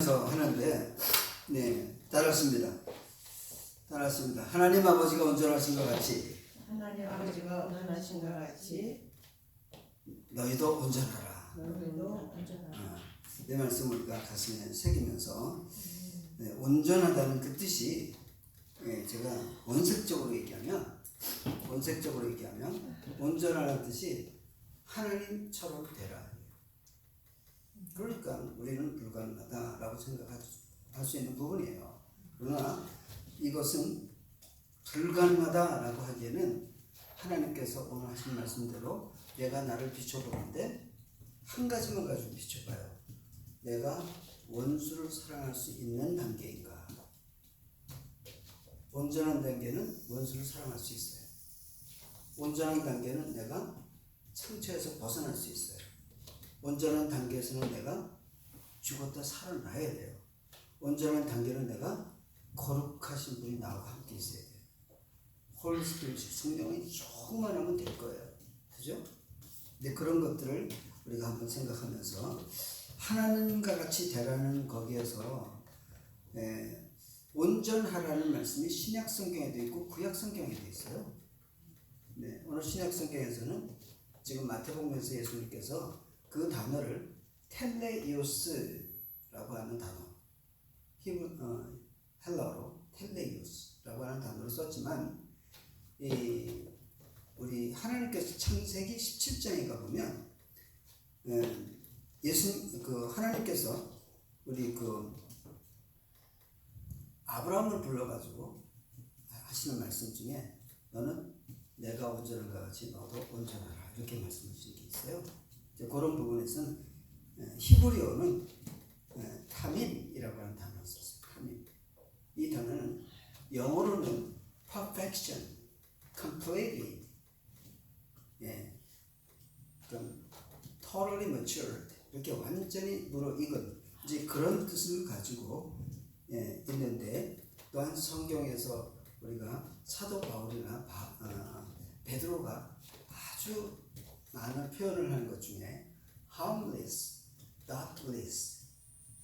따라가면서 하는데, 네, 따랐습니다. 하나님 아버지가 온전하신 것 같이 하나님 아버지가 온전하신 것 같이 너희도 온전하라. 너희도 온전하라. 이 말씀을 우리가 가슴에 새기면서 온전하다는 그 뜻이 제가 원색적으로 얘기하면 온전하다는 뜻이 하나님처럼 되라. 그러니까 우리는 불가능하다라고 생각할 수 있는 부분이에요. 그러나 이것은 불가능하다라고 하기에는 하나님께서 오늘 하신 말씀대로 내가 나를 비춰보는데 한 가지만 가지고 비춰봐요. 내가 원수를 사랑할 수 있는 단계인가? 온전한 단계는 원수를 사랑할 수 있어요. 온전한 단계는 내가 상처에서 벗어날 수 있어요. 온전한 단계에서는 내가 죽었다 살아나야 돼요. 온전한 단계는 내가 거룩하신 분이 나와 함께 있어야 돼요. 홀리 스피릿, 성령이 충만하면 될 거예요. 그죠? 근데 그런 것들을 우리가 한번 생각하면서 하나님과 같이 되라는 거기에서 온전하라는 말씀이 신약 성경에도 있고 구약 성경에도 있어요. 네, 오늘 신약 성경에서는 지금 마태복음에서 예수님께서 그 단어를 텔레이오스라고 하는 단어, 헬라어로 텔레이오스라고 하는 단어를 썼지만 우리 하나님께서 창세기 17장에 가보면 하나님께서 우리 아브라함을 불러가지고 하시는 말씀 중에 너는 내가 온전한 것 같이 너도 온전하라 이렇게 말씀하신 게 있어요. 그런 부분에서는 히브리어는 타민이라고 하는 단어를 썼어요. 타민. 이 단어는 영어로는 perfection, completely, totally matured 이렇게 완전히 무르익은 이제 그런 뜻을 가지고 있는데 또한 성경에서 우리가 사도 바울이나 베드로가 아주 많은 표현을 하는 것 중에 harmless, doubtless,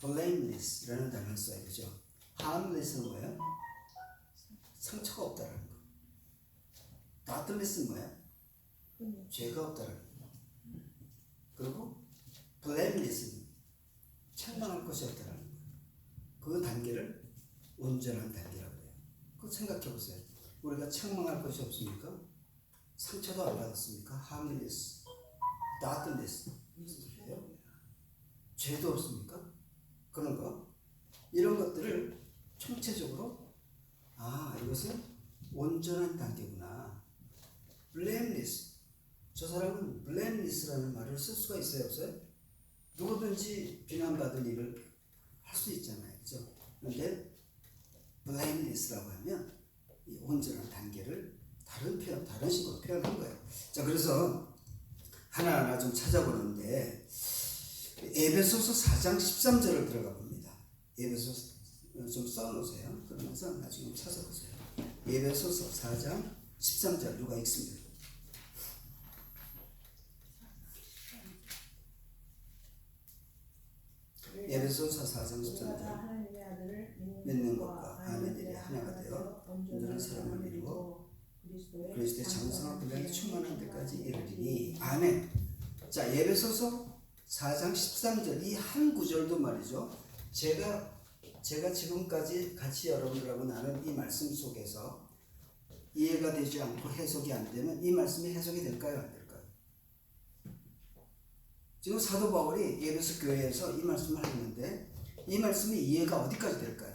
blameless 이라는 단어를 써야 되죠. harmless는 뭐예요? 상처가 없다라는 거. doubtless는 뭐예요? 죄가 없다라는 거. 그리고 blameless는 책망할 것이 없다라는 거. 그 단계를 온전한 단계라고 해요. 그거 생각해 보세요. 우리가 책망할 것이 없습니까? 상처도 안 받았습니까? harmless, doubtless 무슨 소리예요? 죄도 없습니까? 그런 거 이런 것들을 총체적으로 이것은 온전한 단계구나. blameless, 저 사람은 blameless라는 말을 쓸 수가 있어요, 없어요? 누구든지 비난받은 일을 할 수 있잖아요, 그죠? 그런데 blameless라고 하면 이 온전한 단계를 다른 식으로 표현한 거예요. 자, 그래서 하나하나 좀 찾아보는데 에베소서 4장 13절을 들어가 봅니다. 에베소서 좀 써놓으세요. 그러면서 나중에 찾아보세요. 에베소서 4장 13절 누가 읽습니다. 에베소서 4장 13절 믿는 것과 아멘 일이 하나가 되어 온전한 사람을 이루고 그리스도의 장성한 분량이 충만한 데까지 이르리니 아멘. 자, 에베소서 4장 13절 이 한 구절도 말이죠. 제가 지금까지 같이 여러분들하고 나눈 이 말씀 속에서 이해가 되지 않고 해석이 안 되면 이 말씀이 해석이 될까요? 안 될까요? 지금 사도 바울이 에베소 교회에서 이 말씀을 했는데 이 말씀이 이해가 어디까지 될까요?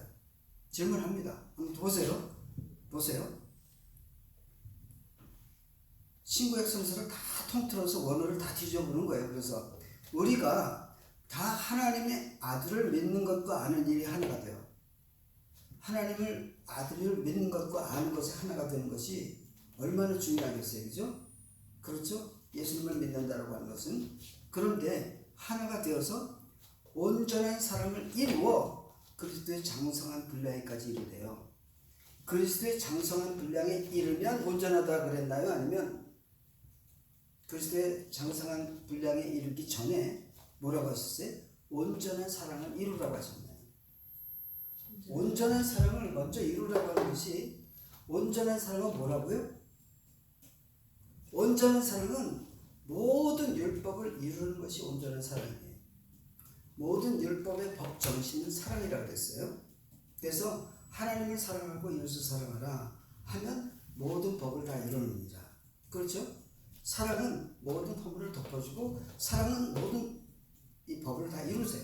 질문합니다. 한번 보세요. 신구약 성서를 다 통틀어서 원어를 다 뒤져보는 거예요. 그래서 우리가 다 하나님의 아들을 믿는 것과 아는 일이 하나가 돼요. 하나님을 아들을 믿는 것과 아는 것이 하나가 되는 것이 얼마나 중요하겠어요, 그죠? 그렇죠? 예수님을 믿는다라고 하는 것은. 그런데 하나가 되어서 온전한 사람을 이루어 그리스도의 장성한 분량에까지 이르래요. 그리스도의 장성한 분량에 이르면 온전하다 그랬나요? 아니면 그리스도의 장성한 분량에 이르기 전에 뭐라고 하셨어요? 온전한 사랑을 이루라고 하셨나요? 온전한 사랑을 먼저 이루라고 하는 것이 온전한 사랑은 뭐라고요? 온전한 사랑은 모든 율법을 이루는 것이 온전한 사랑이에요. 모든 율법의 법 정신은 사랑이라고 그랬어요. 그래서 하나님을 사랑하고 이웃을 사랑하라 하면 모든 법을 다 이루느니라. 그렇죠? 사랑은 모든 허물을 덮어주고 사랑은 모든 이 법을 다 이루세요.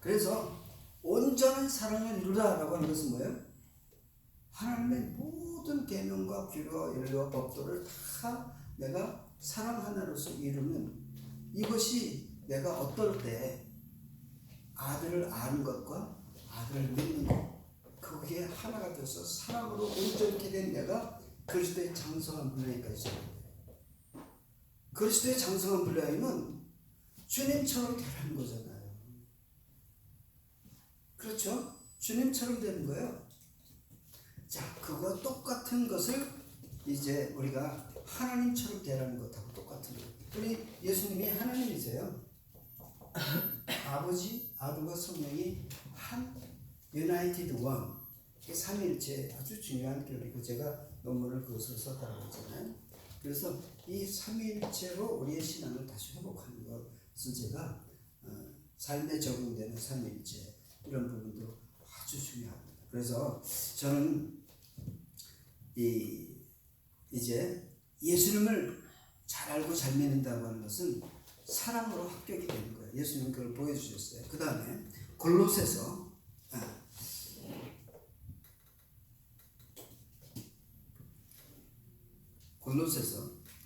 그래서 온전한 사랑을 이루라라고 하는 것은 뭐예요? 하나님의 모든 계명과 규례와 윤리와 법도를 다 내가 사랑 하나로서 이루면 이것이 내가 어떨 때 아들을 아는 것과 아들을 믿는 것 그게 하나가 돼서 사랑으로 온전케 된 내가 그리스도의 장성한 분량까지 잡아요. 그리스도의 장성한 분량이면 주님처럼 되는 거잖아요. 그렇죠? 주님처럼 되는 거예요. 자, 그거 똑같은 것을 이제 우리가 하나님처럼 되라는 것하고 똑같은 거예요. 우리 예수님이 하나님이세요. 아버지, 아들과 성령이 한 유나이티드 원 삼위일체 아주 중요한 교리고 제가 논문을 그것으로 썼다고 했잖아요. 그래서 이 삼위일체로 우리의 신앙을 다시 회복하는 것은 제가 삶에 적용되는 삼위일체 이런 부분도 아주 중요합니다. 그래서 저는 이제 예수님을 잘 알고 잘 믿는다고 하는 것은 사랑으로 합격이 되는 거예요. 예수님은 그걸 보여주셨어요. 그 다음에 골로새서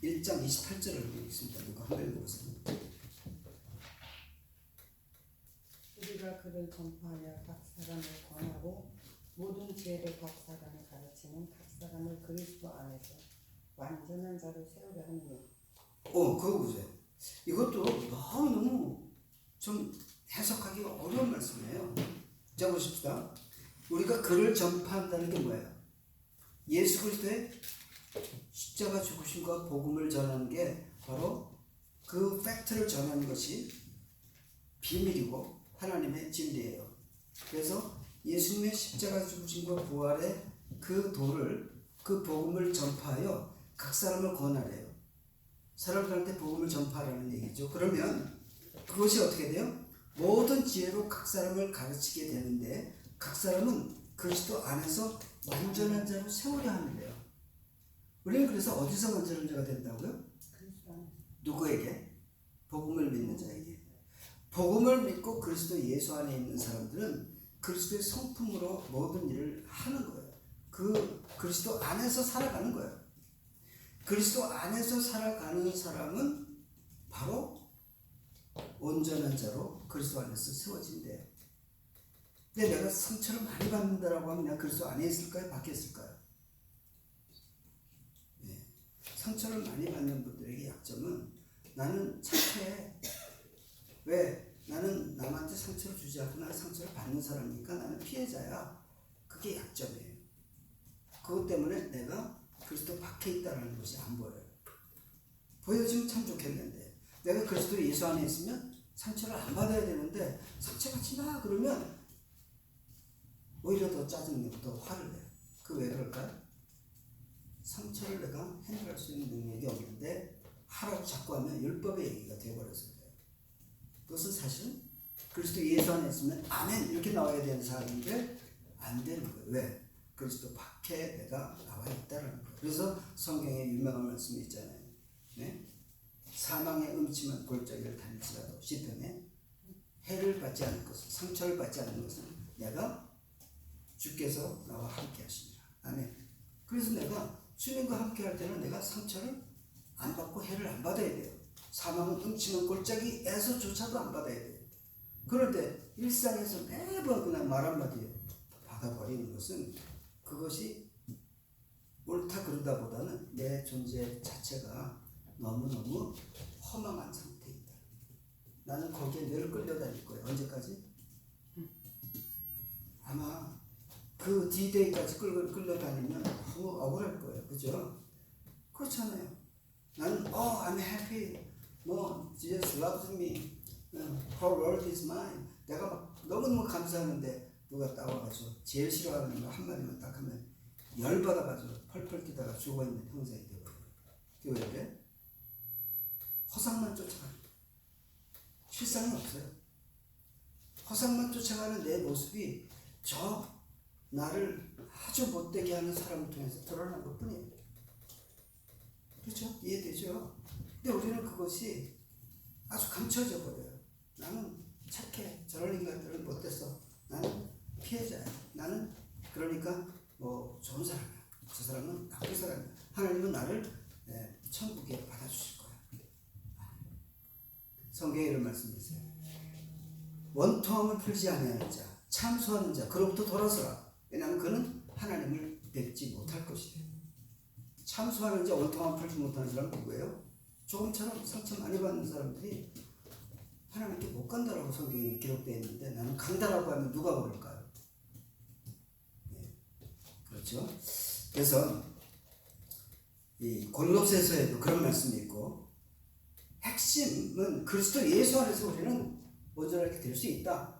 1장 28절을 읽겠습니다. 누가 한번 읽어보세요. 우리가 그를 전파하며 각 사람을 권하고 모든 지혜를 각 사람을 가르치는 각 사람을 그리스도 안에서 완전한 자로 세우려 하느니. 그거 보세요. 이것도 너무너무 좀 해석하기 어려운 말씀이에요. 자, 보십시다. 우리가 그를 전파한다는 게 뭐예요? 예수 그리스도의 십자가 죽으심과 복음을 전하는 게 바로 그 팩트를 전하는 것이 비밀이고 하나님의 진리예요. 그래서 예수님의 십자가 죽으심과 부활의 그 도를 그 복음을 전파하여 각 사람을 권하래요. 사람들한테 복음을 전파하라는 얘기죠. 그러면 그것이 어떻게 돼요? 모든 지혜로 각 사람을 가르치게 되는데 각 사람은 그리스도 안에서 완전한 자로 세우려 하는데요. 우리는 그래서 어디서 완전한 자가 된다고요? 누구에게? 복음을 믿는 자에게. 복음을 믿고 그리스도 예수 안에 있는 사람들은 그리스도의 성품으로 모든 일을 하는 거예요. 그 그리스도 안에서 살아가는 거예요. 그리스도 안에서 살아가는 사람은 바로 온전한 자로 그리스도 안에서 세워진대요. 근데 내가 상처를 많이 받는다라고 하면 내가 그리스도 안에 있을까요? 밖에 있을까요? 네. 상처를 많이 받는 분들에게 약점은 나는 착해. 왜? 나는 남한테 상처를 주지 않고 나는 상처를 받는 사람이니까 나는 피해자야. 그게 약점이에요. 그것 때문에 내가 그리스도 밖에 있다는 것이 안 보여요. 보여주면 참 좋겠는데 내가 그리스도 예수 안에 있으면 상처를 안 받아야 되는데 상처받지 마 그러면 오히려 더 짜증내고 더 화를 내요. 그 왜 그럴까요? 상처를 내가 해결할 수 있는 능력이 없는데 하라고 자꾸 하면 율법의 얘기가 되어버려서 그래요. 그것은 사실은 그리스도 예수 안에 있으면 아멘 이렇게 나와야 되는 사람인데 안 되는 거예요. 왜? 그리스도 밖에 내가 나와 있다는 거예요. 그래서 성경에 유명한 말씀이 있잖아요. 네? 사망의 음침한 골짜기를 다닐지라도 시편에 해를 받지 않을 것은 상처를 받지 않는 것은 내가 주께서 나와 함께 하시니라. 아멘. 그래서 내가 주님과 함께 할 때는 내가 상처를 안 받고 해를 안 받아야 돼요. 사망은 음침한 골짜기에서조차도 안 받아야 돼요. 그런데 일상에서 매번 그냥 말 한마디에 받아버리는 것은 그것이 옳다 그러다보다는 내 존재 자체가 너무너무 허망한 상태에 있다. 나는 거기에 늘 끌려다닐 거예요. 언제까지? 아마 그 D-Day까지 끌려다니면 너무 억울할 거예요. 그죠? 그렇잖아요. 나는 I'm happy. Jesus loves me. Her world is mine. 내가 막 너무너무 감사하는데 누가 따와가지고 제일 싫어하는 거 한마디만 딱 하면 열받아가지고 펄펄 뛰다가 죽어있는 형상이 되거든요. 그게 왜 그래? 허상만 쫓아가는 거예요. 실상이 없어요. 허상만 쫓아가는 내 모습이 저 나를 아주 못되게 하는 사람을 통해서 드러난 것 뿐이에요. 그렇죠? 이해되죠? 근데 우리는 그것이 아주 감춰져 버려요. 나는 착해. 저런 인간들은 못됐어. 나는 피해자야. 나는 그러니까 뭐 좋은 사람이야. 저 사람은 나쁜 사람이야. 하나님은 나를 천국에 받아주실 거야. 성경에 이런 말씀이 있어요. 원통함을 풀지 아니하는 자, 참소하는 자, 그로부터 돌아서라. 왜냐하면 그는 하나님을 뵙지 못할 것이에요. 참소하는 자, 원통함을 풀지 못하는 사람은 누구예요? 조금처럼 상처 많이 받는 사람들이 하나님께 못 간다라고 성경에 기록되어 있는데 나는 간다라고 하면 누가 모를까요? 네. 그렇죠? 그래서 이 골로새서에도 그런 말씀이 있고 핵심은 그리스도 예수 안에서 우리는 온전하게 될 수 있다.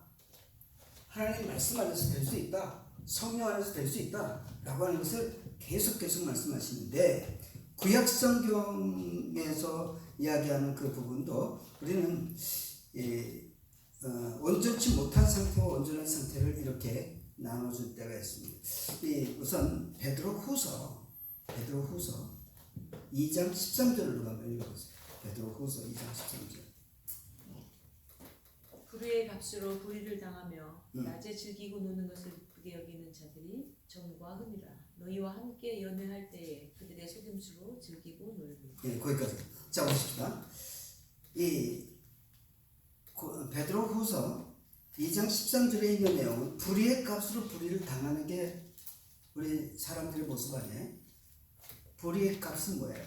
하나님 말씀 안에서 될 수 있다. 성령 안에서 될 수 있다. 라고 하는 것을 계속 말씀하시는데 구약 성경에서 이야기하는 그 부분도 우리는 온전치 못한 상태와 온전한 상태를 이렇게 나눠줄 때가 있습니다. 우선 베드로후서 2장 13절로 한번 읽어보세요. 베드로후서 2장 13절. 불의의 값으로 불의를 당하며 낮에 즐기고 노는 것을 기쁘게 여기는 자들이 정과 흠이라. 너희와 함께 연회할 때에 그들의 속임수로 즐기고 놀고. 예, 거기까지. 자, 보십시다. 이 베드로후서 2장 13절에 있는 내용은 불의의 값으로 불의를 당하는 게 우리 사람들의 모습 아니에요? 불의의 값은 뭐예요?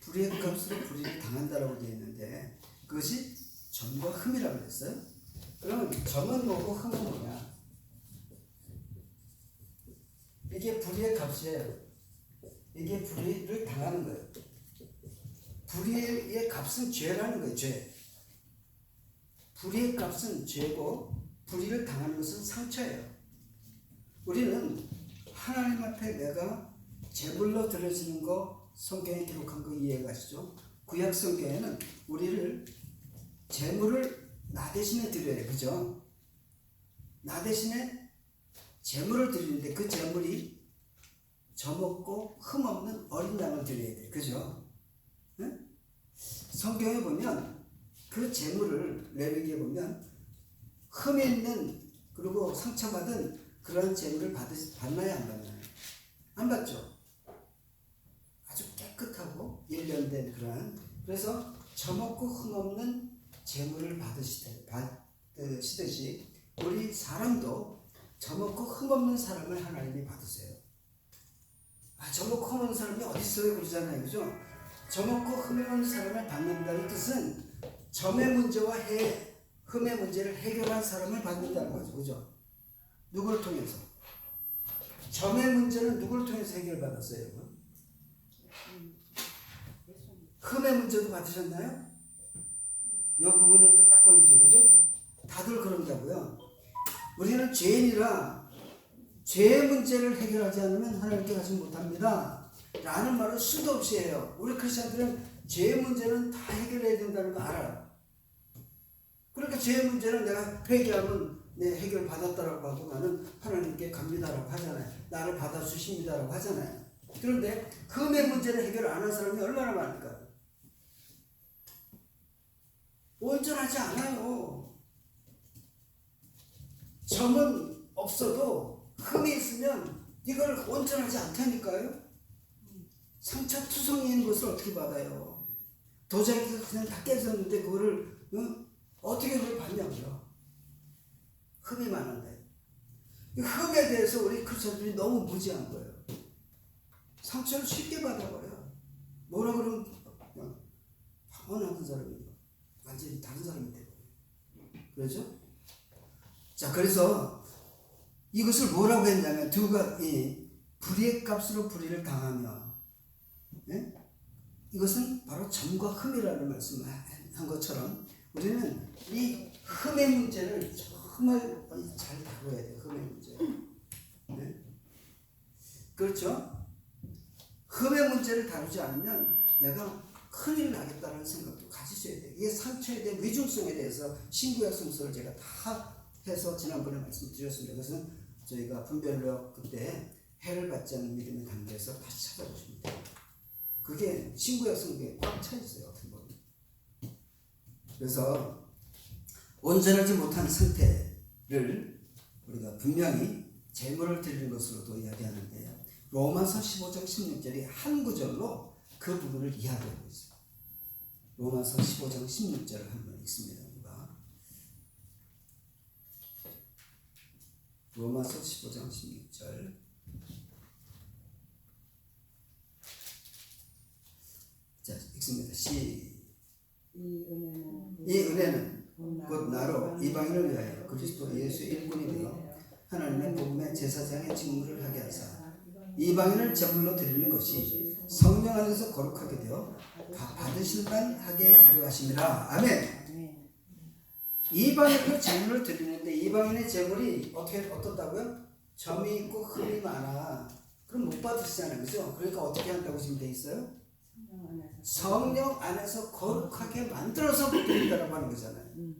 불의의 값으로 불의를 당한다라고 되어 있는데 그것이 점과 흠이라고 했어요. 그러면 점은 뭐고 흠은 뭐냐? 이게 불의의 값이에요. 이게 불의를 당하는 거예요. 불의의 값은 죄라는 거예요. 죄. 불의의 값은 죄고 불의를 당하는 것은 상처예요. 우리는 하나님 앞에 내가 제물로 드려지는 거 성경에 기록한 거 이해가시죠? 구약 성경에는 우리를 제물을 나 대신에 드려요. 그죠? 나 대신에 제물을 드리는데 그 제물이 젖없고 흠없는 어린 양을 드려야 돼. 그죠? 응? 성경에 보면 그 제물을 레위기에 보면 흠이 있는 그리고 상처받은 그런 제물을 받나요? 안 받나요? 안 받죠? 아주 깨끗하고 일련된 그러한 그래서 젖없고 흠없는 제물을 받으시듯이 우리 사람도 젖없고 흠없는 사람을 하나님이 받으세요. 젖없고 흠없는 사람이 어디 있어요? 그러잖아요. 그죠? 젖없고 흠없는 사람을 받는다는 뜻은 점의 문제와 흠의 문제를 해결한 사람을 받는다는 거죠. 그죠? 누구를 통해서? 점의 문제는 누구를 통해서 해결받았어요? 여러분? 흠의 문제도 받으셨나요? 이 부분은 또 딱 걸리죠. 그죠? 다들 그런다고요. 우리는 죄인이라 죄의 문제를 해결하지 않으면 하나님께 가지 못합니다. 라는 말은 수도 없이 해요. 우리 크리스천들은 죄의 문제는 다 해결해야 된다는 거 알아요. 그러니까 죄의 문제는 내가 회개하면 내 해결 받았다라고 하고 나는 하나님께 갑니다라고 하잖아요. 나를 받아주십니다라고 하잖아요. 그런데 흠의 문제를 해결 안 한 사람이 얼마나 많을까요? 온전하지 않아요. 점은 없어도 흠이 있으면 이걸 온전하지 않다니까요. 상처투성이인 것을 어떻게 받아요? 도자기가 그냥 다 깨졌는데 그거를 어떻게 그걸 받냐고요. 흠이 많은데 이 흠에 대해서 우리 크리스천들이 너무 무지한 거예요. 상처를 쉽게 받아버려요. 뭐라 그러면 그냥 방언하는 사람이 완전히 다른 사람이 되거든요. 그렇죠? 자, 그래서 이것을 뭐라고 했냐면 불의의 값으로 불의를 당하며 이것은 바로 점과 흠이라는 말씀을 한 것처럼 우리는 이 흠의 문제를 정말 잘 다뤄야 돼요. 흠의 문제. 네? 그렇죠? 흠의 문제를 다루지 않으면 내가 큰일 나겠다는 생각도 가지셔야 돼요. 이게 상처에 대한 위중성에 대해서 신구약성서를 제가 다 해서 지난번에 말씀드렸습니다. 그래서 저희가 분별력 그때 해를 받지 않는 믿음의 단계에서 다시 찾아보시면 돼요. 그게 신구약성서에 꽉 차 있어요. 어떻게 보면. 그래서 온전하지 못한 상태를 우리가 분명히 제물을 드리는 것으로도 이야기하는데요. 로마서 15장 16절이 한 구절로 그 부분을 이야기하고 있어요. 로마서 15장 16절을 한번 읽습니다. 우리가. 로마서 15장 16절. 자, 읽습니다. 이 은혜는 곧 나로 이방인을 위하여 그리스도 예수의 일꾼이 되어 하나님의 복음의 제사장의 직무를 하게 하사 이방인을 제물로 드리는 것이 성령 안에서 거룩하게 되어 받으실 만하게 하려 하심이라. 아멘. 이방인을 제물을 드리는데 이방인의 제물이 어떻다고요? 점이 있고 흠이 많아. 그럼 못 받으시잖아요. 그죠? 그러니까 어떻게 한다고 지금 돼 있어요? 성령 안에서 거룩하게 만들어서 드린다라고 하는 거잖아요.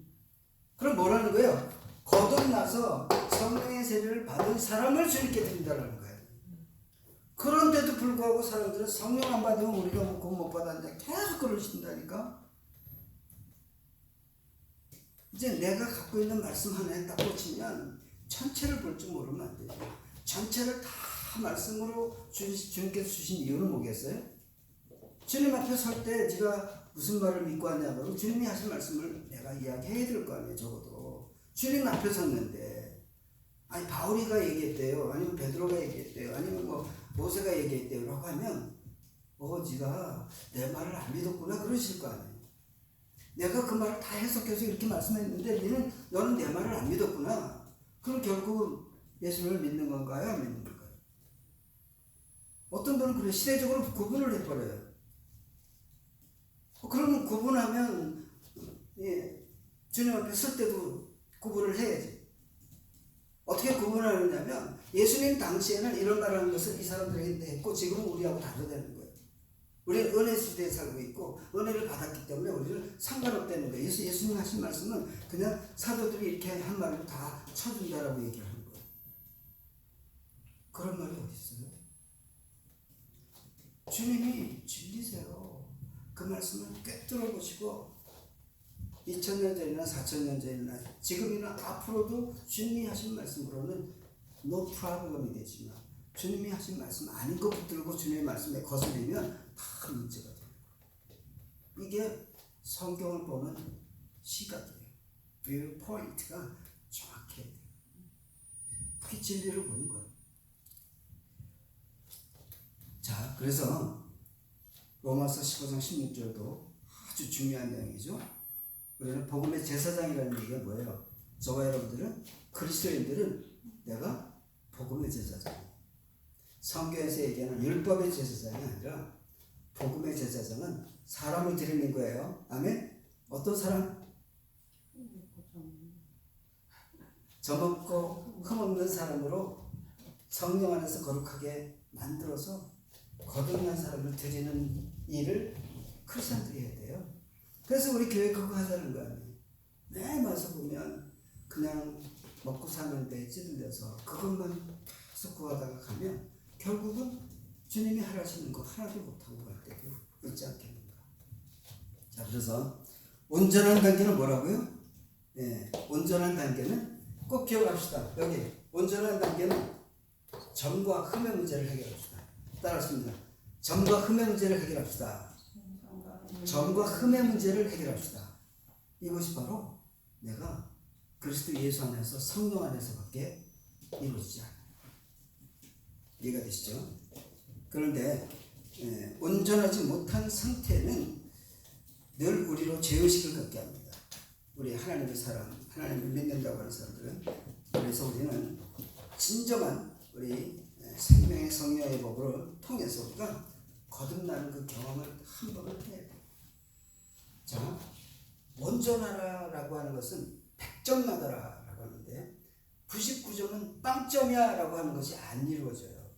그럼 뭐라는 거예요? 거듭나서 성령의 세례를 받은 사람을 주님께 드린다는 거예요. 그런데도 불구하고 사람들은 성령 안 받으면 우리가 구원 못 받았는데 계속 그러신다니까. 이제 내가 갖고 있는 말씀 하나에 딱 꽂히면 전체를 볼 줄 모르면 안 되죠. 전체를 다 말씀으로 주님께서 주신 이유는 뭐겠어요? 주님 앞에 설 때 네가 무슨 말을 믿고 하냐면 주님이 하신 말씀을 내가 이야기해야 될 거 아니에요. 적어도 주님 앞에 섰는데 아니 바울이가 얘기했대요, 아니면 베드로가 얘기했대요, 아니면 뭐 모세가 얘기했대요 라고 하면 네가 내 말을 안 믿었구나 그러실 거 아니에요. 내가 그 말을 다 해석해서 이렇게 말씀했는데 너는 내 말을 안 믿었구나. 그럼 결국 예수를 믿는 건가요? 안 믿는 건가요? 어떤 분은 그래 시대적으로 구분을 해버려요. 그러면 구분하면 주님 앞에 설 때도 구분을 해야지. 어떻게 구분하느냐면 예수님 당시에는 이런 말을 하는 것을 이 사람들에게 했고 지금은 우리하고 다르다는 거예요. 우리는 은혜 시대에 살고 있고 은혜를 받았기 때문에 우리는 상관없다는 거예요. 예수님 하신 말씀은 그냥 사도들이 이렇게 한 말로 다 쳐준다라고 얘기를 하는 거예요. 그런 말이 어디 있어요? 주님이 진리세요. 그 말씀을 꿰뚫어 보시고 2000년 전이나 4000년 전이나 지금이나 앞으로도 주님이 하신 말씀으로는 no problem이 되지만 주님이 하신 말씀 아닌 거 붙들고 주님의 말씀에 거슬리면 다 문제가 돼요. 이게 성경을 보는 시각이에요. 뷰 포인트가 정확해야 돼요. 그게 진리를 보는 거예요. 자, 그래서 로마서 15장 16절도 아주 중요한 내용이죠. 우리는 복음의 제사장이라는 얘기가 뭐예요? 저와 여러분들은 그리스도인들은 내가 복음의 제사장. 성경에서 얘기하는 율법의 제사장이 아니라 복음의 제사장은 사람을 드리는 거예요. 아멘? 어떤 사람? 저먹고 흠없는 사람으로 성령 안에서 거룩하게 만들어서 거듭난 사람을 드리는 일을 크리스천들이 해야 돼요. 그래서 우리 교회 그거 하자는 거 아니에요. 매일 와서 보면 그냥 먹고 사는데 찌들려서 그것만 계속 구하다가 가면 결국은 주님이 하라시는 거 하나도 못하고 갈 때도 있지 않겠는가. 자, 그래서 온전한 단계는 뭐라고요? 온전한 단계는 꼭 기억합시다. 여기 온전한 단계는 점과 흠의 문제를 해결합시다. 따라하십니다. 점과 흠의 문제를 해결합시다. 점과 흠의 문제를 해결합시다. 이것이 바로 내가 그리스도 예수 안에서 성령 안에서밖에 이루어지지 않아요. 이해가 되시죠? 그런데 온전하지 못한 상태는 늘 우리로 죄의식을 갖게 합니다. 우리 하나님의 사람, 하나님을 믿는다고 하는 사람들은. 그래서 우리는 진정한 우리 생명의 성령의 법을 통해서 우리가 거듭나는 그 경험을 한 번을 해야 돼요. 자, 온전하라라고 하는 것은 100점 맞아라라고 하는데 99점은 빵점이야 라고 하는 것이 안 이루어져요.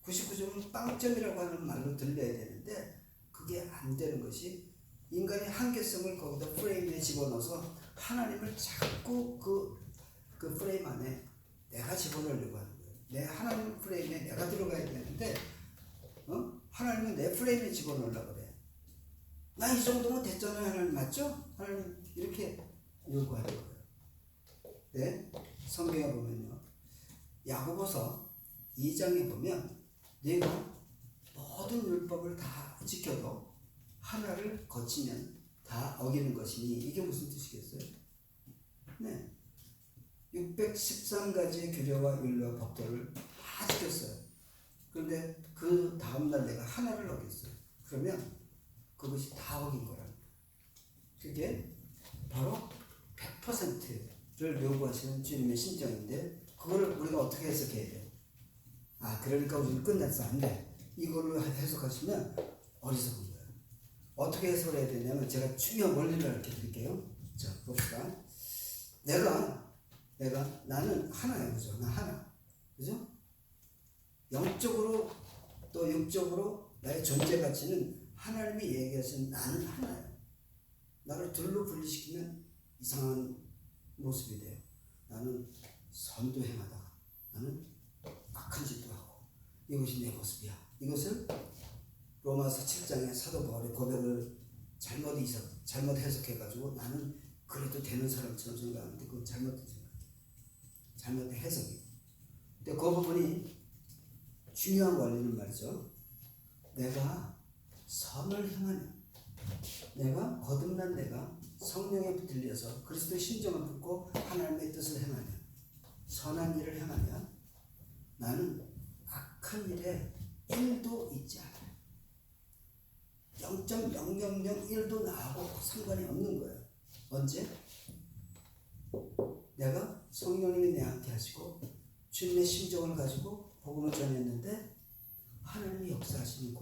99점은 빵점이라고 하는 말로 들려야 되는데 그게 안 되는 것이 인간의 한계성을 거기다 프레임에 집어넣어서 하나님을 자꾸 그 프레임 안에 내가 집어넣으려고 하는 거예요. 내 하나님 프레임에 내가 들어가야 되는데 하나님은 내 프레임에 집어넣으려고 그래. 나 이 정도면 됐잖아요. 하나님 맞죠? 하나님 이렇게 요구하는 거예요. 네? 성경에 보면요. 야고보서 2장에 보면 네가 모든 율법을 다 지켜도 하나를 거치면 다 어기는 것이니 이게 무슨 뜻이겠어요? 네. 613가지의 규례와 율례와 법도를 다 지켰어요. 그런데 그 다음날 내가 하나를 어겼어요. 그러면 그것이 다 어긴 거라는 거예요. 그게 바로 100%를 요구하시는 주님의 심정인데 그걸 우리가 어떻게 해석해야 돼요? 그러니까 우리는 끝났어. 안 돼. 이걸로 해석하시면 어리석은 거예요. 어떻게 해석을 해야 되냐면 제가 중요한 원리를 이렇게 드릴게요. 자, 봅시다. 나는 하나예요. 그죠? 나 하나. 그죠? 영적으로 또 육적으로 나의 존재 가치는 하나님이 얘기하신 나는 하나예요. 나를 둘로 분리시키면 이상한 모습이 돼요. 나는 선도 행하다가 나는 악한 짓도 하고 이것이 내 모습이야. 이것을 로마서 7장의 사도 바울의 고백을 잘못 해석해가지고 나는 그래도 되는 사람처럼 생각하는데 그건 잘못된 생각이에요. 잘못된 해석이에요. 근데 그 부분이 중요한 원리는 말이죠. 내가 선을 행하면 내가 거듭난 내가 성령에 붙들려서 그리스도의 심정을 듣고 하나님의 뜻을 행하면 선한 일을 행하면 나는 악한 일에 1도 있지 않아요. 0.0001도 나하고 상관이 없는 거예요. 언제? 내가 성령님이 내한테 하시고 주님의 심정을 가지고 복음을 전했는데 하나님이 역사하시는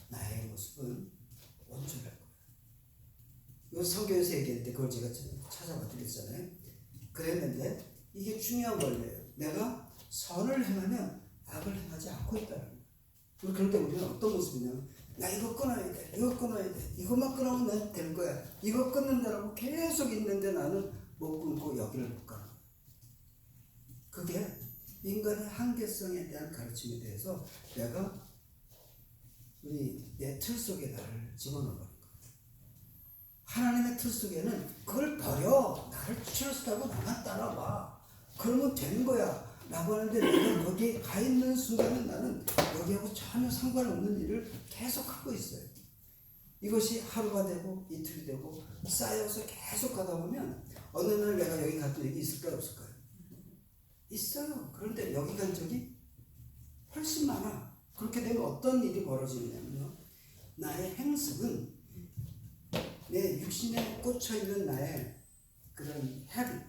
나의 모습은 온전할 거예요. 이거 성경에서 얘기했는데 그걸 제가 찾아봐 드렸잖아요. 그랬는데 이게 중요한 원리예요. 내가 선을 행하면 악을 행하지 않고 있다는 거예요. 그런데 우리는 어떤 모습이냐면 나 이거 끊어야 돼. 이거 끊어야 돼. 이것만 끊으면 난 될 거야. 이거 끊는다라고 계속 있는데 나는 못 끊고 여기를 못 가는 거예요. 그게 인간의 한계성에 대한 가르침에 대해서 내가 내 틀 속에 나를 집어넣어버린 거예요. 하나님의 틀 속에는 그걸 버려. 나를 트러스트하고 나만 따라와. 그러면 되는 거야. 라고 하는데 내가 거기에 가 있는 순간은 나는 여기하고 전혀 상관없는 일을 계속하고 있어요. 이것이 하루가 되고 이틀이 되고 쌓여서 계속 가다 보면 어느 날 내가 여기 갔던 일이 있을까요? 없을까요? 있어요. 그런데 여기 간 적이 훨씬 많아. 그렇게 되면 어떤 일이 벌어지냐면요. 나의 행습은 내 육신에 꽂혀있는 나의 그런 헤비,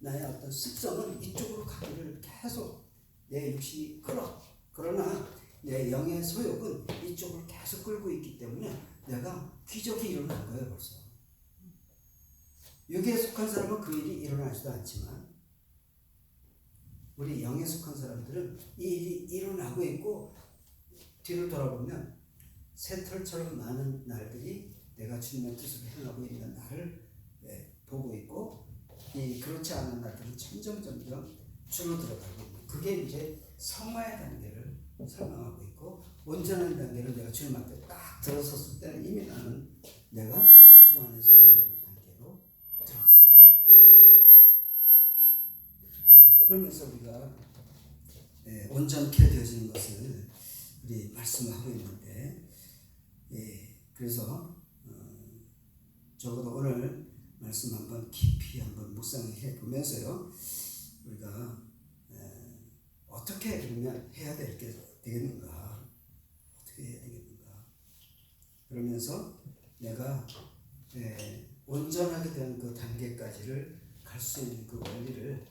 나의 어떤 습성은 이쪽으로 가기를 계속 내 육신이 끌어. 그러나 내 영의 소욕은 이쪽으로 계속 끌고 있기 때문에 내가 기적이 일어난 거예요. 벌써. 육에 속한 사람은 그 일이 일어나지도 않지만 우리 영에 속한 사람들은 이 일이 일어나고 있고 뒤를 돌아보면 새털처럼 많은 날들이 내가 주님의 뜻을 행하고 있는 나를 보고 있고 그렇지 않은 날들은 점점 줄어들어가고 있는 그게 이제 성화의 단계를 설명하고 있고 온전한 단계를 내가 주님 앞에 딱 들어섰을 때는 이미 나는 내가 주 안에서 온전한 단계로 들어간다. 그러면서 우리가 온전케 되어지는 것을 우리 말씀을 하고 있는데 그래서 적어도 오늘 말씀 한번 깊이 한번 묵상해 보면서요 우리가 어떻게 그러면 해야 되겠는가 어떻게 해야 되겠는가 그러면서 내가 온전하게 된 그 단계까지를 갈 수 있는 그 원리를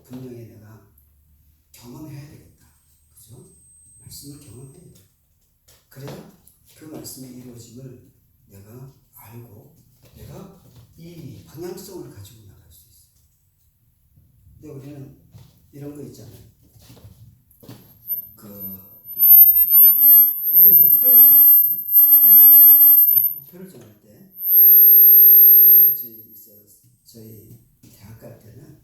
분명히 내가 경험해야 되겠다. 그죠? 말씀을 경험해야 돼. 그래야 그 말씀의 이루어짐을 내가 알고 내가 이 방향성을 가지고 나갈 수 있어요. 근데 우리는 이런 거 있잖아요. 그 어떤 목표를 정할 때, 그 옛날에 저희 대학 갈 때는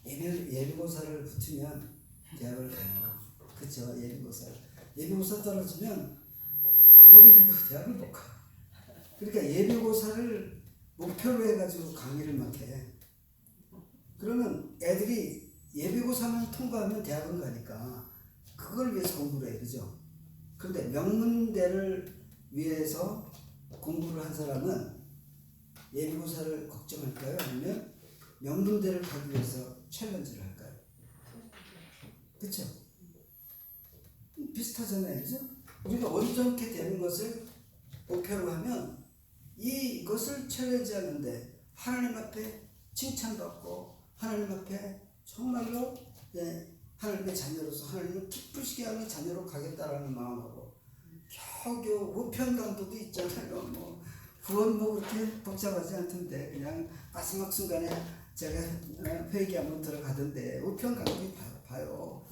예비고사를 붙으면 대학을 가요. 그쵸? 예비고사 떨어지면 아무리 해도 대학을 못 가. 그러니까 예비고사를 목표로 해가지고 강의를 막 해. 그러면 애들이 예비고사만 통과하면 대학은 가니까 그걸 위해서 공부를 해. 그죠? 그런데 명문대를 위해서 공부를 한 사람은 예비고사를 걱정할까요? 아니면 명문대를 가기 위해서 챌린지를 할까요? 그쵸? 비슷하잖아요. 그죠? 우리가 온전케 되는 것을 목표로 하면 이것을 챌린지 하는데 하나님 앞에 칭찬받고 하나님 앞에 정말로 하나님의 자녀로서 하나님을 기쁘시게 하는 자녀로 가겠다라는 마음하고 겨우 우편강도도 있잖아요. 뭐 구원 뭐 그렇게 복잡하지 않던데 그냥 마지막 순간에 제가 회계 한번 들어가던데 우편강도 봐요.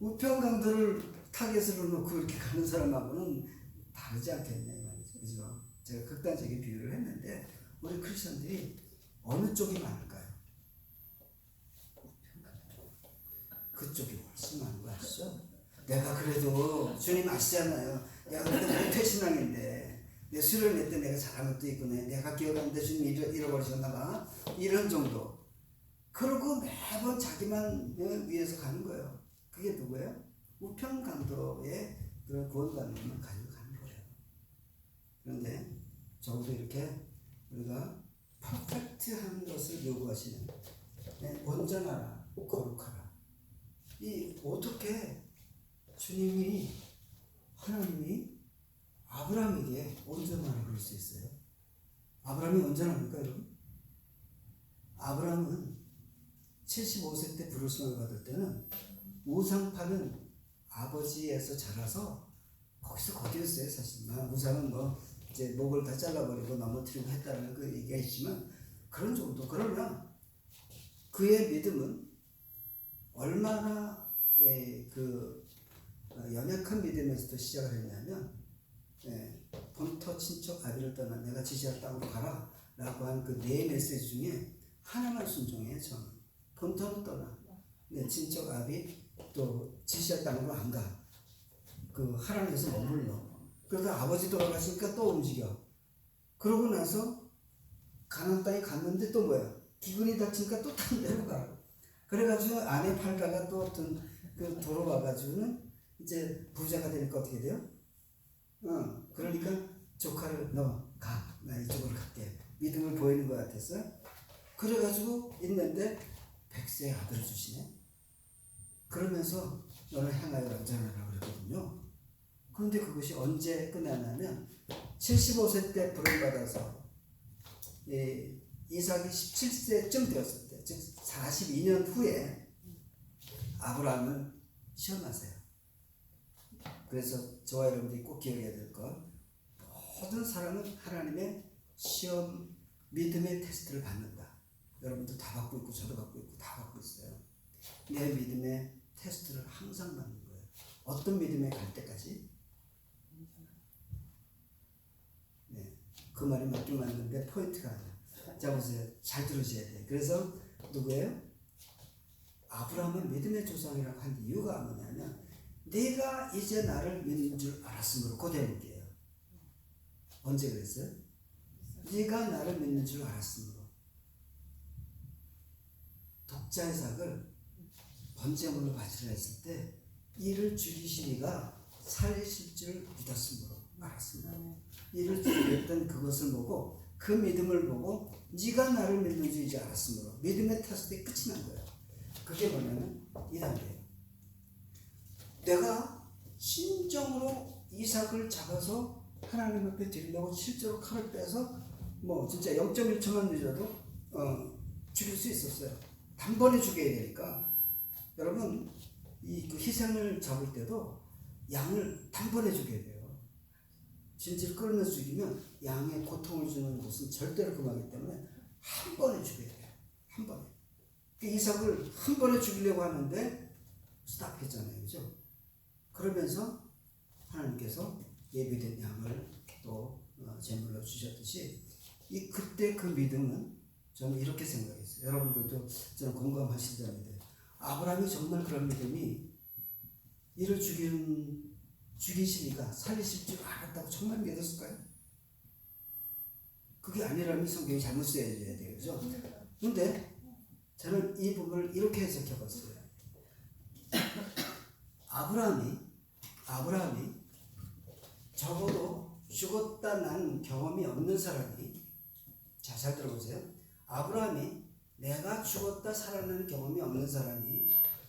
우편강도를 타겟으로 놓고 이렇게 가는 사람하고는 다르지 않겠냐 이 말이죠. 그죠? 제가 극단적인 비유를 했는데 우리 크리스천들이 어느 쪽이 많을까요? 그쪽이 훨씬 많은 거 아시죠? 내가 그래도 주님 아시잖아요. 내가 그래도 모태신앙인데 내 수련회 때 내가 잘한 것도 있고 내가 기억하는데 주님 잃어버리셨나 봐. 이런 정도. 그러고 매번 자기만 위해서 가는 거예요. 그게 누구예요? 우편강도의 그런 구원관념을 가지고 가는 거예요. 그런데 적어도 이렇게 우리가 퍼펙트한 것을 요구하시는 온전하라, 거룩하라. 이 어떻게 주님이 하나님이 아브라함에게 온전하라고 그럴 수 있어요? 아브라함이 온전합니까 여러분? 아브라함은 75세 때 부르심을 받을 때는 우상 파는 아버지에서 자라서 거기서 거기였어요 사실. 우상은 뭐 이제 목을 다 잘라버리고 넘어뜨리고 했다는 그 얘기가 있지만 그런 정도. 그러나 그의 믿음은 얼마나 그 연약한 믿음에서도 시작을 했냐면 본토 친척 아비를 떠나 내가 지시할 땅으로 가라 라고 한 그 네 메시지 중에 하나만 순종해요. 저는 본토는 떠나 내 친척 아비 또 지시할 땅으로 안 가. 그 하나님께서 머물러. 그러다 아버지 돌아가시니까 또 움직여. 그러고 나서 가나안 땅에 갔는데 또 뭐야? 기근이 닥치니까 또 다른 데로 가. 그래가지고 아내 팔다가 또 어떤 그 도로 와가지고는 이제 부자가 되니까 어떻게 돼요? 그러니까 조카를 너 가. 나 이쪽으로 갈게. 믿음을 보이는 것 같았어. 그래가지고 있는데 100세 아들을 주시네. 그러면서 너를 향하여 안전하라고 그랬거든요. 그런데 그것이 언제 끝나냐면 75세 때 부름받아서 이삭이 17세쯤 되었을 때, 즉 42년 후에 아브라함을 시험하세요. 그래서 저와 여러분들이 꼭 기억해야 될 것, 모든 사람은 하나님의 시험, 믿음의 테스트를 받는다. 여러분도 다 받고 있고 저도 받고 있고 다 받고 있어요. 내 믿음의 테스트를 항상 받는 거예요. 어떤 믿음에 갈 때까지? 그 말이 맞긴 맞는데 포인트가 아니야. 자 보세요. 잘 들으셔야 돼요. 그래서 누구예요? 아브라함은 믿음의 조상이라고 한 이유가 뭐냐면 내가 이제 나를 믿는 줄 알았으므로. 그 대목이에요. 언제 그랬어요? 네가 나를 믿는 줄 알았으므로. 독자 이삭을 번제물로 바치라 했을 때 이를 죽이시리가 살리실 줄 믿었으므로 알았습니다. 이를 죽이겠던 그것을 보고 그 믿음을 보고 네가 나를 믿는 줄이지 알았으므로 믿음의 테스트에 끝이 난 거예요. 그게 뭐냐면 이 단계예요. 내가 진정으로 이삭을 잡아서 하나님 앞에 드리려고 실제로 칼을 빼서 뭐 진짜 0.1초만 늦어도 죽일 수 있었어요. 단번에 죽여야 되니까. 여러분 그 희생을 잡을 때도 양을 단번에 죽여야 돼요. 진실 끌면서 죽이면 양의 고통을 주는 것은 절대로 금하기 때문에 한 번에 죽여야 돼요. 한 번에. 그 이삭을 한 번에 죽이려고 하는데 스탑했잖아요. 그죠? 그러면서 하나님께서 예비된 양을 또 제물로 주셨듯이 그때 그 믿음은 저는 이렇게 생각했어요. 여러분들도 저는 공감하실 겁니다. 아브라함이 정말 그런 믿음이 이를 죽이시니까 살리실 줄 알았다고 정말 믿었을까요? 그게 아니라면 성경이 잘못 쓰여져야 돼요. 그죠? 근데 저는 이 부분을 이렇게 해석해 봤어요. 아브라함이 적어도 죽었다 난 경험이 없는 사람이, 자, 잘 들어보세요. 아브라함이 내가 죽었다 살아나는 경험이 없는 사람이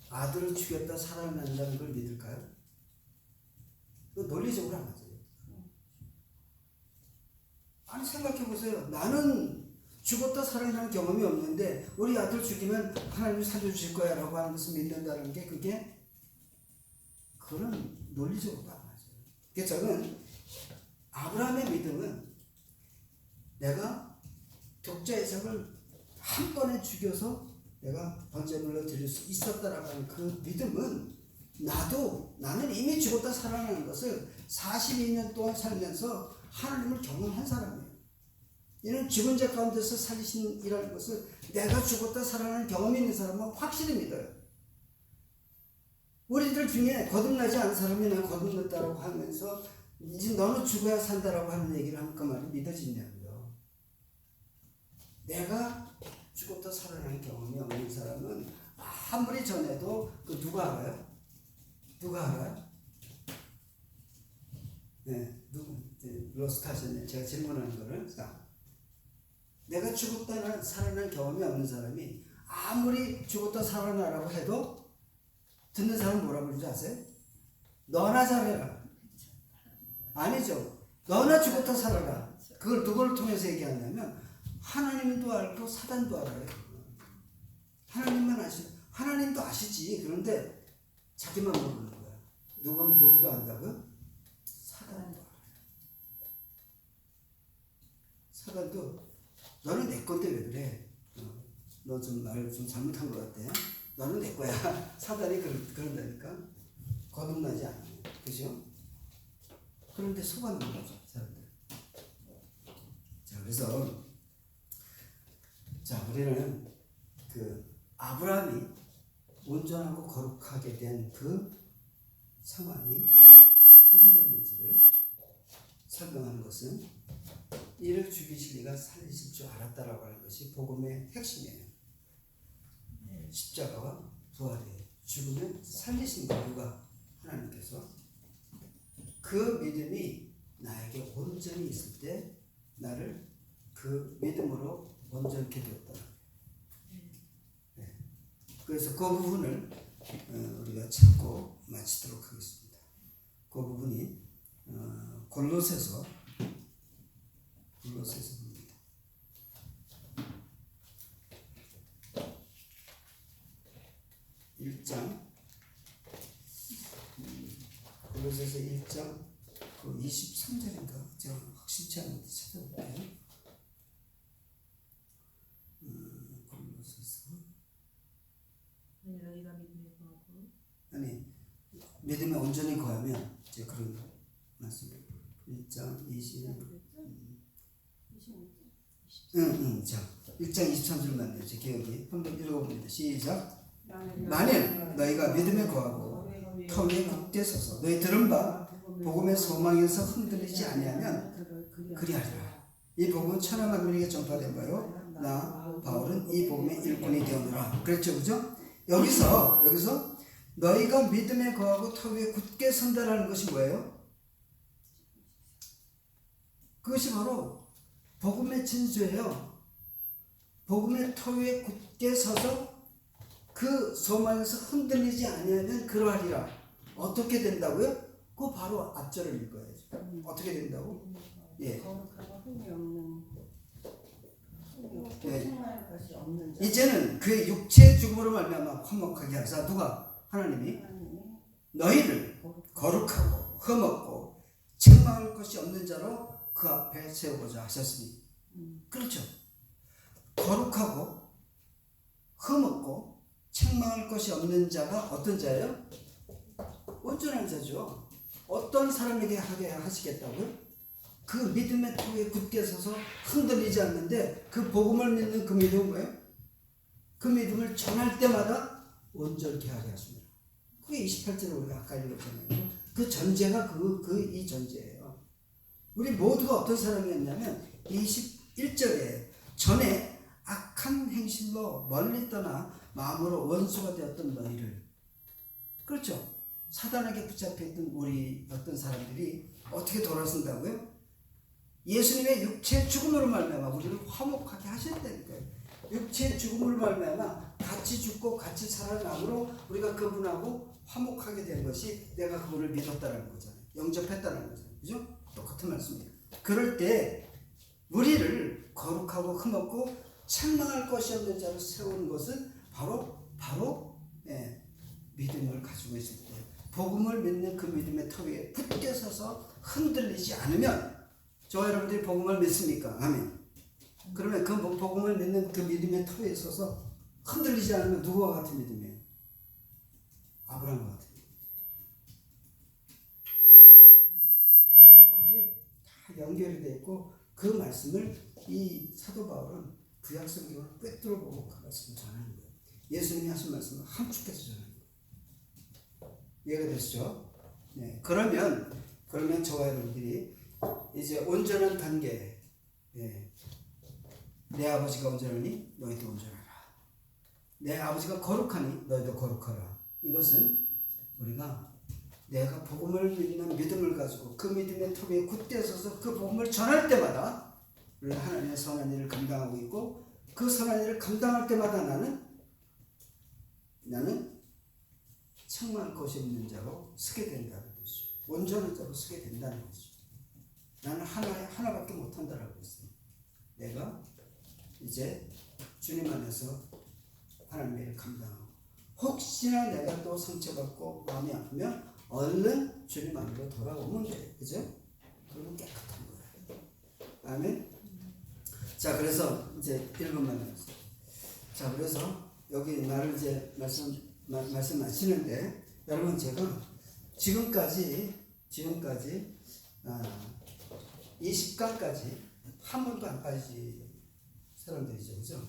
아들을 죽였다 살아난다는 걸 믿을까요? 그 논리적으로 안 맞아요. 아니, 생각해 보세요. 나는 죽었다 살아나는 경험이 없는데 우리 아들 죽이면 하나님이 살려주실 거야 라고 하는 것을 믿는다는 게 그런 논리적으로 안 맞아요. 그래서 저는 아브라함의 믿음은 내가 독자 이삭을 한 번에 죽여서 내가 번제물로 드릴 수 있었다라고 하는 그 믿음은 나는 이미 죽었다 살아나는 것을 42년 동안 살면서 하나님을 경험한 사람이에요. 이는 죽은 자 가운데서 살리신이라는 것을 내가 죽었다 살아나는 경험이 있는 사람은 확실히 믿어요. 우리들 중에 거듭나지 않은 사람이 난 거듭났다라고 하면서 이제 너는 죽어야 산다라고 하는 얘기를 하면 그 말이 믿어지냐고요. 내가 죽었다 살아나는 경험이 없는 사람은 아무리 전해도 누가 알아요? 네, 로스타셨네. 제가 질문하는 거를. 자, 내가 죽었다 살아난 경험이 없는 사람이 아무리 죽었다 살아나라고 해도 듣는 사람 뭐라 부르지 아세요? 너나 잘해라. 아니죠. 너나 죽었다 살아라. 그걸 누구를 통해서 얘기하냐면 하나님도 알고 사단도 알아요. 하나님만 하나님도 아시지. 그런데 자기만 모르는 거야. 누구도 안다고요? 사단도 알아요. 사단도 너는 내 건데 왜 그래? 너 좀 말 좀 잘못한 것 같아. 너는 내 거야. 사단이 그런다니까. 거듭나지 않아요. 그죠? 그런데 속아는 거죠, 사람들. 자, 그래서 우리는 아브라함이 온전하고 거룩하게 된 그 상황이 어떻게 됐는지를 설명하는 것은 이를 죽이실 리가 살리실 줄 알았다라고 하는 것이 복음의 핵심이에요. 십자가와 부활이에요. 죽으면 살리신 거가 하나님께서 그 믿음이 나에게 온전히 있을 때 나를 그 믿음으로 온전케 되었다. 네. 그래서 그 부분을 우리가 찾고 마치도록 하겠습니다. 그 부분이 골로새서 봅니다. 골로새서 1장 23절인가? 제가 확실치 않은데 찾아볼게요. 골로새서 너희가 믿음에 거하고 아니 믿음에 온전히 거하면 이제 그런 말씀. 1장 자 1장 23절 맞네요. 제 기억이 한번 읽어봅니다. 시작. 만일 너희가 믿음에 거하고 터 위에 굳게 서서 너희 들은 바 복음의 소망에서 흔들리지 아니하면 그리하리라. 이 복음은 천하 만민에게 전파된 바요 나 바울은 이 복음의 일꾼이 되었노라. 그랬죠, 그죠? 여기서 너희가 믿음에 거하고 터 위에 굳게 선다라는 것이 뭐예요? 그것이 바로 복음의 진수예요. 복음의 터 위에 굳게 서서 그 소망에서 흔들리지 아니하면 그러하리라. 어떻게 된다고요? 그거 바로 앞절을 읽어야죠. 어떻게 된다고? 예. 네. 이제는 그의 육체의 죽음으로 말미암아 화목하게 하사 누가? 하나님이 너희를 거룩하고 흠없고 책망할 것이 없는 자로 그 앞에 세우고자 하셨으니. 그렇죠. 거룩하고 흠없고 책망할 것이 없는 자가 어떤 자예요? 온전한 자죠. 어떤 사람에게 하게 하시겠다고요? 그 믿음의 토에 굳게 서서 흔들리지 않는데 그 복음을 믿는 그 믿음은 뭐예요? 그 믿음을 전할 때마다 온전케 하게 하십니다. 그게 28절에 우리가 아까 읽었잖아요. 그 전제가 이 전제예요. 우리 모두가 어떤 사람이었냐면 21절에 전에 악한 행실로 멀리 떠나 마음으로 원수가 되었던 너희를, 그렇죠? 사단에게 붙잡혀있던 우리 어떤 사람들이 어떻게 돌아선다고요? 예수님의 육체의 죽음으로 말미암아 우리를 화목하게 하셨다니까요. 육체의 죽음으로 말미암아 같이 죽고 같이 살아남으로 우리가 그분하고 화목하게 된 것이 내가 그분을 믿었다는 거잖아요. 영접했다는 거잖아요. 그죠? 똑같은 말씀입니다. 그럴 때 우리를 거룩하고 흠없고 책망할 것이 없는 자로 세우는 것은 바로 믿음을 가지고 있을 때, 복음을 믿는 그 믿음의 터 위에 굳게 서서 흔들리지 않으면, 저와 여러분들이 복음을 믿습니까? 아멘. 그러면 그 복음을 믿는 그 믿음의 터 위에 서서 흔들리지 않으면 누구와 같은 믿음이에요? 아브라함과 같은 믿음. 바로 그게 다 연결이 되어 있고, 그 말씀을 이 사도 바울은 구약 성경을 꿰뚫어 보고 그 말씀을 전하는 거예요. 예수님이 하신 말씀을 함축해서 전하는 거예요. 이해가 되시죠? 네. 그러면 저와 여러분들이 이제 온전한 단계, 내 아버지가 온전하니 너희도 온전하라. 내 아버지가 거룩하니 너희도 거룩하라. 이것은 우리가 내가 복음을 믿는 믿음을 가지고 그 믿음의 터 위에 굳게 서서 그 복음을 전할 때마다 우리가 하나님의 선한 일을 감당하고 있고, 그 선한 일을 감당할 때마다 나는 책망할 것이 없는 자로 서게 된다는 것이죠. 온전한 자로 서게 된다는 것이죠. 나는 하나밖에 못한다라고 했어요. 내가 이제 주님 안에서 하나님의 일을 감당하고, 혹시나 내가 또 상처받고 마음이 아프면 얼른 주님 안으로 돌아오면 돼요. 그죠? 그러면 깨끗한 거예요. 아멘. 자, 그래서 이제 1번만 나왔어요. 자, 그래서 여기 나를 이제 말씀하시는데, 여러분, 제가 지금까지 20강까지 한 번도 안 빠진 사람들이죠. 그죠?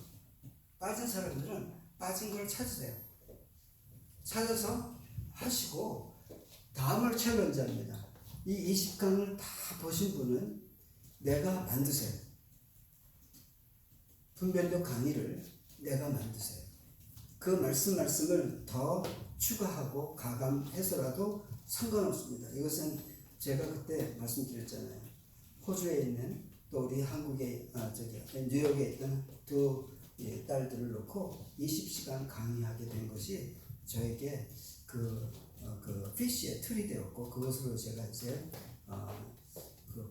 빠진 사람들은 빠진 걸 찾으세요. 찾아서 하시고 다음을 챌린지합니다. 이 20강을 다 보신 분은 내가 만드세요. 분별력 강의를 내가 만드세요. 그 말씀을 더 추가하고 가감해서라도 상관없습니다. 이것은 제가 그때 말씀드렸잖아요. 호주에 있는 또 우리 한국에 뉴욕에 있던 두 딸들을 놓고 20시간 강의하게 된 것이 저에게 그 피쉬의 틀이 되었고, 그것으로 제가 이제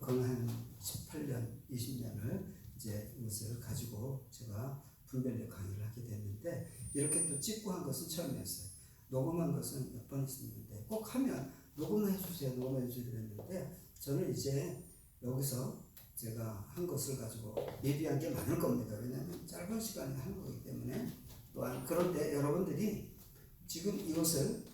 거의 한 18년, 20년을 이제 이것을 가지고 제가 분별력 강의를 하게 됐는데, 이렇게 또 찍고 한 것은 처음이었어요. 녹음한 것은 몇 번 있었는데, 꼭 하면 녹음해 주세요 그랬는데, 저는 이제 여기서 제가 한 것을 가지고 예비한 게 많을 겁니다. 왜냐하면 짧은 시간에 한 거기 때문에. 또한 그런데 여러분들이 지금 이것을